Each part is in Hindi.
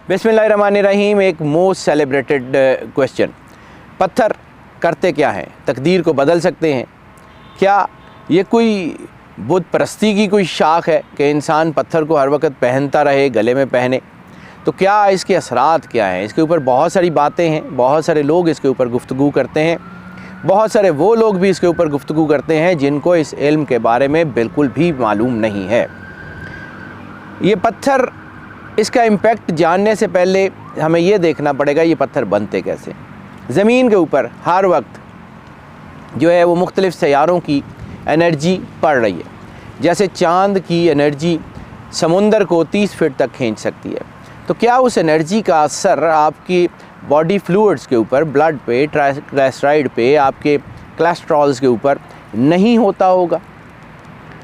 बिस्मिल्लाहिर्रहमानिर्रहीम। एक मोस्ट सेलिब्रेटेड क्वेश्चन, पत्थर करते क्या हैं? तकदीर को बदल सकते हैं क्या? ये कोई बुत परस्ती की कोई शाख है कि इंसान पत्थर को हर वक्त पहनता रहे, गले में पहने? तो क्या इसके असरात क्या हैं? इसके ऊपर बहुत सारी बातें हैं, बहुत सारे लोग इसके ऊपर गुफ्तगू करते हैं, बहुत सारे वो लोग भी इसके ऊपर गुफ्तगू करते हैं जिनको इस इल्म के बारे में बिल्कुल भी मालूम नहीं है। ये पत्थर, इसका इम्पेक्ट जानने से पहले हमें ये देखना पड़ेगा ये पत्थर बनते कैसे। ज़मीन के ऊपर हर वक्त जो है वो मुख्तलिफ़ सैयारों की एनर्जी पड़ रही है। जैसे चाँद की एनर्जी समुंदर को 30 फीट तक खींच सकती है, तो क्या उस एनर्जी का असर आपकी बॉडी फ्लूइड्स के ऊपर, ब्लड पे, ट्राइग्लिसराइड पे, आपके कोलेस्ट्रॉल्स के ऊपर नहीं होता होगा?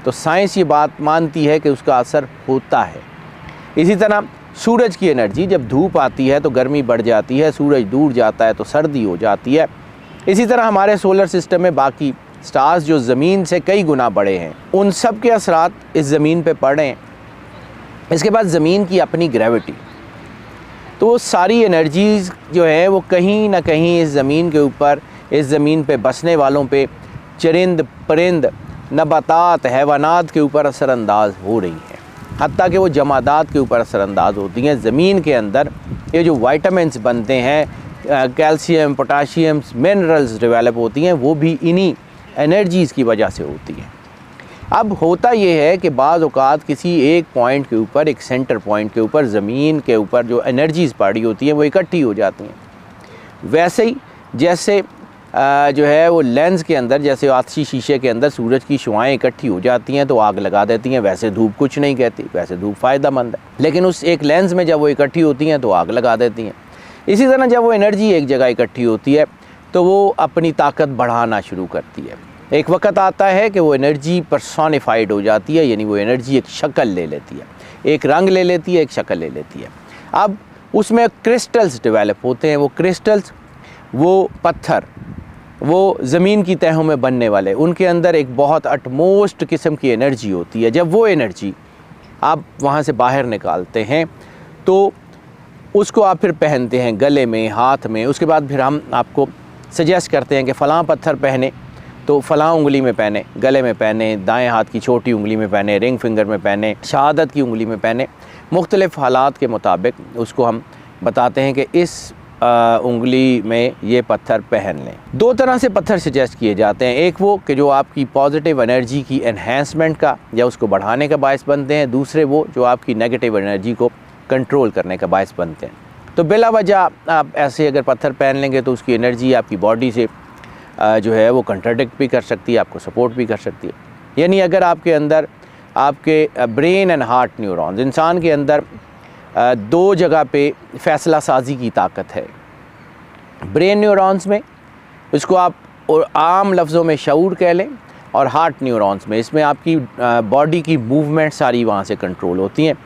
तो साइंस ये बात मानती है कि उसका असर होता है। इसी तरह सूरज की एनर्जी, जब धूप आती है तो गर्मी बढ़ जाती है, सूरज दूर जाता है तो सर्दी हो जाती है। इसी तरह हमारे सोलर सिस्टम में बाकी स्टार्स जो ज़मीन से कई गुना बड़े हैं, उन सब के असरात इस ज़मीन पे पड़ रहे हैं। इसके बाद ज़मीन की अपनी ग्रेविटी, तो वो सारी एनर्जीज़ जो है वो कहीं ना कहीं इस ज़मीन के ऊपर, इस ज़मीन पे बसने वालों पे, चरिंद परिंद, नबातात, हैवानात के ऊपर असरअंदाज हो रही हैं। हत्ता कि वो जमादात के ऊपर असरअंदाज होती हैं। ज़मीन के अंदर ये जो वाइटामिन्स बनते हैं, कैल्शियम, पोटाशियम, मिनरल्स डेवलप होती हैं, वो भी इन्हीं एनर्जीज़ की वजह से होती हैं। अब होता ये है कि बाज़ औक़ात किसी एक पॉइंट के ऊपर, एक सेंटर पॉइंट के ऊपर, ज़मीन के ऊपर जो एनर्जीज़ पड़ी होती हैं वो इकट्ठी हो जाती हैं। वैसे ही जैसे जो है वो लेंस के अंदर, जैसे आतिशी शीशे के अंदर सूरज की शुआएँ इकट्ठी हो जाती हैं तो आग लगा देती हैं। वैसे धूप कुछ नहीं कहती, वैसे धूप फ़ायदेमंद है, लेकिन उस एक लेंस में जब वो इकट्ठी होती हैं तो आग लगा देती हैं। इसी तरह जब वो एनर्जी एक जगह इकट्ठी होती है तो वो अपनी ताकत बढ़ाना शुरू करती है। एक वक्त आता है कि वो एनर्जी पर्सोनिफाइड हो जाती है, यानी वो एनर्जी एक शक्ल ले लेती है, एक रंग ले लेती है, एक शक्ल ले लेती है। अब उसमें क्रिस्टल्स डेवलप होते हैं। वो क्रिस्टल्स, वो पत्थर, वो ज़मीन की तहों में बनने वाले, उनके अंदर एक बहुत अटमोस्ट किस्म की एनर्जी होती है। जब वो एनर्जी आप वहाँ से बाहर निकालते हैं तो उसको आप फिर पहनते हैं गले में, हाथ में। उसके बाद फिर हम आपको सजेस्ट करते हैं कि फ़लाँ पत्थर पहने तो फ़लाँ उंगली में पहने, गले में पहने, दाएँ हाथ की छोटी उंगली में पहने, रिंग फिंगर में पहने, शहादत की उंगली में पहने। मुख्तलिफ़ हालात के मुताबिक उसको हम बताते हैं कि इस उंगली में ये पत्थर पहन लें। दो तरह से पत्थर सजेस्ट किए जाते हैं। एक वो कि जो आपकी पॉजिटिव एनर्जी की एनहेंसमेंट का या उसको बढ़ाने का बायस बनते हैं। दूसरे वो जो आपकी नेगेटिव एनर्जी को कंट्रोल करने का बायस बनते हैं। तो बिला वजह आप ऐसे अगर पत्थर पहन लेंगे तो उसकी एनर्जी आपकी बॉडी से जो है वो कंट्राडिक्ट भी कर सकती है, आपको सपोर्ट भी कर सकती है। यानी अगर आपके अंदर आपके ब्रेन एंड हार्ट न्यूरॉन्स, इंसान के अंदर दो जगह पे फ़ैसला साजी की ताकत है। ब्रेन न्यूरॉन्स में, इसको आप और आम लफ्ज़ों में शऊर कह लें, और हार्ट न्यूरॉन्स में, इसमें आपकी बॉडी की मूवमेंट सारी वहाँ से कंट्रोल होती हैं।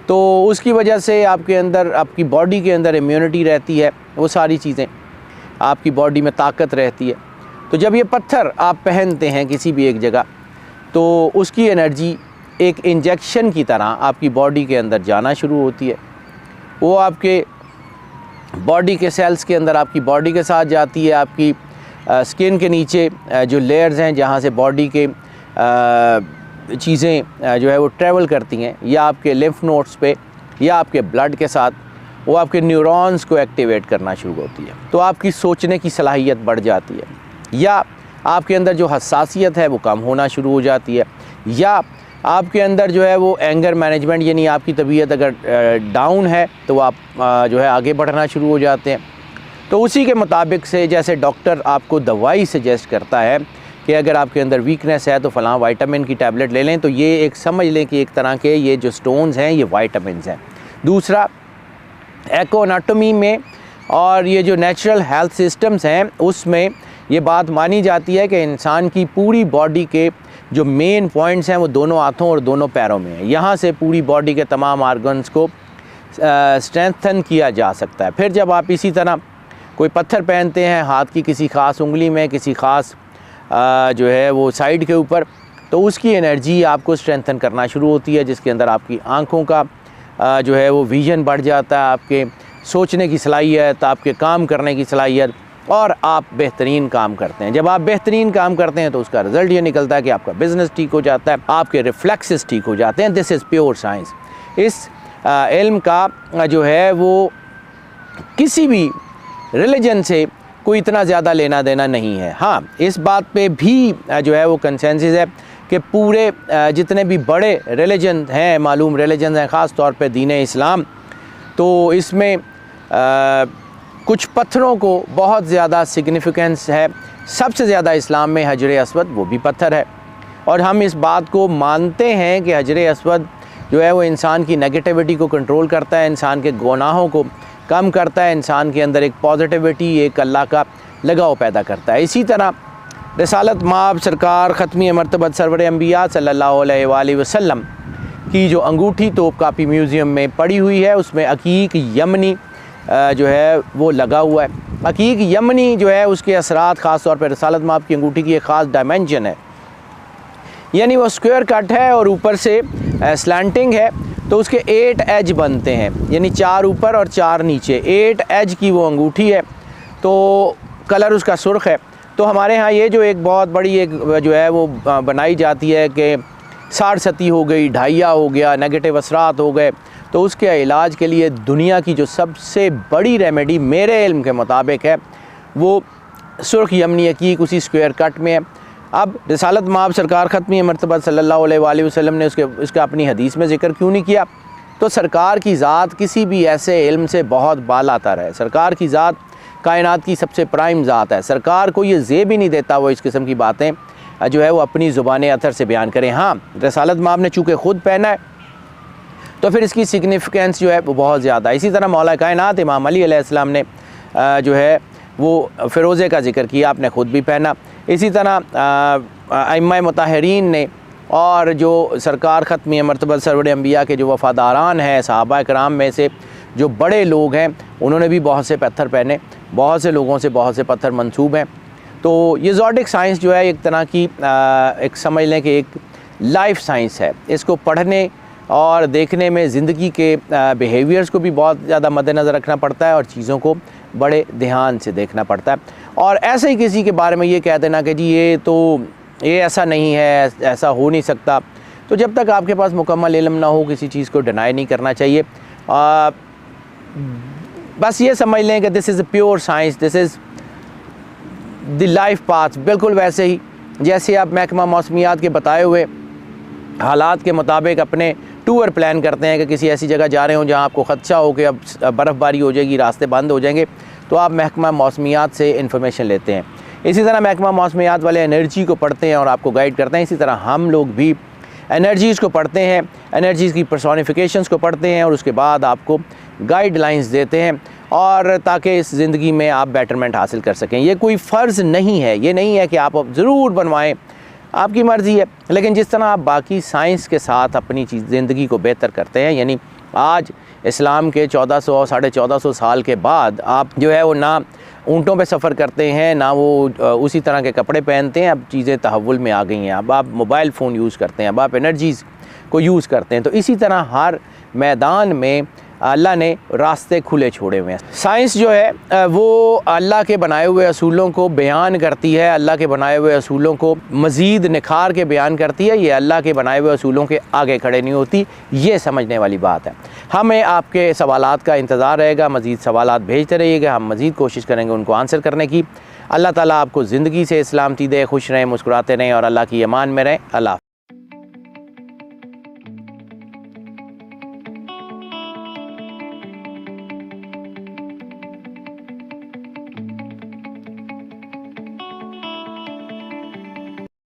तो उसकी वजह से आपके अंदर, आपकी बॉडी के अंदर इम्यूनिटी रहती है, वो सारी चीज़ें, आपकी बॉडी में ताकत रहती है। तो जब ये पत्थर आप पहनते हैं किसी भी एक जगह, तो उसकी एनर्जी एक इंजेक्शन की तरह आपकी बॉडी के अंदर जाना शुरू होती है। वो आपके बॉडी के सेल्स के अंदर, आपकी बॉडी के साथ जाती है। आपकी स्किन के नीचे जो लेयर्स हैं, जहाँ से बॉडी के चीज़ें जो है वो ट्रैवल करती हैं, या आपके लिम्फ नोड्स पे, या आपके ब्लड के साथ, वो आपके न्यूरॉन्स को एक्टिवेट करना शुरू होती है। तो आपकी सोचने की सलाहियत बढ़ जाती है, या आपके अंदर जो हसासियत है वो कम होना शुरू हो जाती है, या आपके अंदर जो है वो एंगर मैनेजमेंट, यानी आपकी तबीयत अगर डाउन है तो आप जो है आगे बढ़ना शुरू हो जाते हैं। तो उसी के मुताबिक से, जैसे डॉक्टर आपको दवाई सजेस्ट करता है कि अगर आपके अंदर वीकनेस है तो फ़लाँ विटामिन की टैबलेट ले लें, तो ये एक समझ लें कि एक तरह के ये जो स्टोन्स हैं ये विटामिन्स हैं। दूसरा, एको एनाटॉमी में और ये जो नेचुरल हेल्थ सिस्टम्स हैं उसमें ये बात मानी जाती है कि इंसान की पूरी बॉडी के जो मेन पॉइंट्स हैं वो दोनों हाथों और दोनों पैरों में है। यहाँ से पूरी बॉडी के तमाम ऑर्गन्स को स्ट्रेंथन किया जा सकता है। फिर जब आप इसी तरह कोई पत्थर पहनते हैं हाथ की किसी ख़ास उंगली में, किसी ख़ास जो है वो साइड के ऊपर, तो उसकी एनर्जी आपको स्ट्रेंथन करना शुरू होती है, जिसके अंदर आपकी आँखों का जो है वो विजन बढ़ जाता है, आपके सोचने की सलाहियत, आपके काम करने की सलाहियत, और आप बेहतरीन काम करते हैं। जब आप बेहतरीन काम करते हैं तो उसका रिज़ल्ट ये निकलता है कि आपका बिज़नेस ठीक हो जाता है, आपके रिफ्लेक्सेस ठीक हो जाते हैं। This is pure science. इस इल्म का जो है वो किसी भी रिलीजन से कोई इतना ज़्यादा लेना देना नहीं है। हाँ, इस बात पे भी जो है वो कंसेंसस है कि पूरे जितने भी बड़े रिलीजन हैं, मालूम रिलीजन हैं, ख़ास तौर पे दीन इस्लाम, तो इसमें कुछ पत्थरों को बहुत ज़्यादा सिग्निफिकेंस है। सबसे ज़्यादा इस्लाम में हजर अस्वद, वो भी पत्थर है, और हम इस बात को मानते हैं कि हजर अस्वद जो है वो इंसान की नेगेटिविटी को कंट्रोल करता है, इंसान के गुनाहों को कम करता है, इंसान के अंदर एक पॉजिटिविटी, एक अल्लाह का लगाव पैदा करता है। इसी तरह रिसालत माब सरकार ख़त्मी मरतबत सरवर अंबिया सल्लल्लाहु अलैहि वसल्लम की जो अंगूठी तोप कापी म्यूज़ियम में पड़ी हुई है, उसमें अकीक यमनी जो है वो लगा हुआ है। अकीक यमनी जो है उसके असरात ख़ास तौर पर रिसालत माब की अंगूठी की एक ख़ास डायमेंशन है, यानी वो स्क्वायर कट है और ऊपर से स्लैंटिंग है, तो उसके 8 एज बनते हैं, यानी 4 ऊपर और 4 नीचे, 8 एज की वो अंगूठी है। तो कलर उसका सुर्ख है। तो हमारे यहाँ ये जो एक बहुत बड़ी एक जो है वो बनाई जाती है कि साड़ सती हो गई, ढाइया हो गया, नेगेटिव असरात हो गए, तो उसके इलाज के लिए दुनिया की जो सबसे बड़ी रेमेडी मेरे इल्म के मुताबिक है वो सुर्ख यमनी अकीक उसी स्क्वायर कट में है। अब रिसालत माब सरकार ख़त्मी मरतबत सल्लल्लाहु अलैहि वसल्लम ने उसका अपनी हदीस में ज़िक्र क्यों नहीं किया? तो सरकार की ज़ात किसी भी ऐसे इल्म से बहुत बालातर है। सरकार की ज़ात कायनात की सबसे प्राइम ज़ात है। सरकार को ये ज़ेब ही नहीं देता वो इस किस्म की बातें जो है वो अपनी ज़ुबान अतर से बयान करें। हाँ, रिसालत माब ने चूँकि ख़ुद पहना है तो फिर इसकी सिग्निफिकेंस जो है वो बहुत ज़्यादा। इसी तरह मौला कायनात इमाम अली अलैहिस्सलाम ने जो है वो फ़िरोज़े का ज़िक्र किया, आपने ख़ुद भी पहना। इसी तरह अइम्मा मुताहरीन ने और जो सरकार ख़त्मी मरतबत सरवर अंबिया के जो वफ़ादारान हैं, सहाबा कराम में से जो बड़े लोग हैं, उन्होंने भी बहुत से पत्थर पहने। बहुत से लोगों से बहुत से पत्थर मंसूब हैं। तो ये ज़ोडिक साइंस जो है एक तरह की एक समझ लें कि एक लाइफ साइंस है। इसको पढ़ने और देखने में ज़िंदगी के बिहेवियर्स को भी बहुत ज़्यादा मद्देनज़र रखना पड़ता है और चीज़ों को बड़े ध्यान से देखना पड़ता है। और ऐसे ही किसी के बारे में ये कह देना कि जी ये ऐसा नहीं है, ऐसा हो नहीं सकता, तो जब तक आपके पास मुकम्मल इल्म ना हो किसी चीज़ को डिनाई नहीं करना चाहिए। बस ये समझ लें कि this is a pure science, this is the life path. बिल्कुल वैसे ही जैसे आप महकमा मौसमियात के बताए हुए हालात के मुताबिक अपने टूर प्लान करते हैं कि किसी ऐसी जगह जा रहे हो जहां आपको ख़दशा हो कि अब बर्फ़बारी हो जाएगी, रास्ते बंद हो जाएंगे, तो आप महकमा मौसमियात से इन्फॉर्मेशन लेते हैं। इसी तरह महकमा मौसमियात वाले एनर्जी को पढ़ते हैं और आपको गाइड करते हैं। इसी तरह हम लोग भी एनर्जीज़ को पढ़ते हैं, एनर्जीज़ की पर्सोनिफिकेशंस को पढ़ते हैं और उसके बाद आपको गाइडलाइंस देते हैं, और ताकि इस ज़िंदगी में आप बेटरमेंट हासिल कर सकें। ये कोई फ़र्ज़ नहीं है, ये नहीं है कि आप अब ज़रूर बनवाएं, आपकी मर्ज़ी है। लेकिन जिस तरह आप बाकी साइंस के साथ अपनी ज़िंदगी को बेहतर करते हैं, यानी आज इस्लाम के 1400 साढ़े 1400 साल के बाद आप जो है वो ना ऊँटों पे सफ़र करते हैं, ना वो उसी तरह के कपड़े पहनते हैं। अब चीज़ें तहव्वुल में आ गई हैं, अब आप मोबाइल फ़ोन यूज़ करते हैं, अब आप एनर्जीज़ को यूज़ करते हैं। तो इसी तरह हर मैदान में अल्लाह ने रास्ते खुले छोड़े हुए हैं। साइंस जो है वो अल्लाह के बनाए हुए असूलों को बयान करती है, अल्लाह के बनाए हुए असूलों को मज़ीद निखार के बयान करती है। ये अल्लाह के बनाए हुए असूलों के आगे खड़े नहीं होती, ये समझने वाली बात है। हमें आपके सवालात का इंतज़ार रहेगा, मज़ीद सवालात भेजते रहिएगा, हम मज़ीद कोशिश करेंगे उनको आंसर करने की। अल्लाह ताला आपको ज़िंदगी से सलामती दे, खुश रहें, मुस्कुराते रहें और अल्लाह की अमान में रहें। अल्लाह।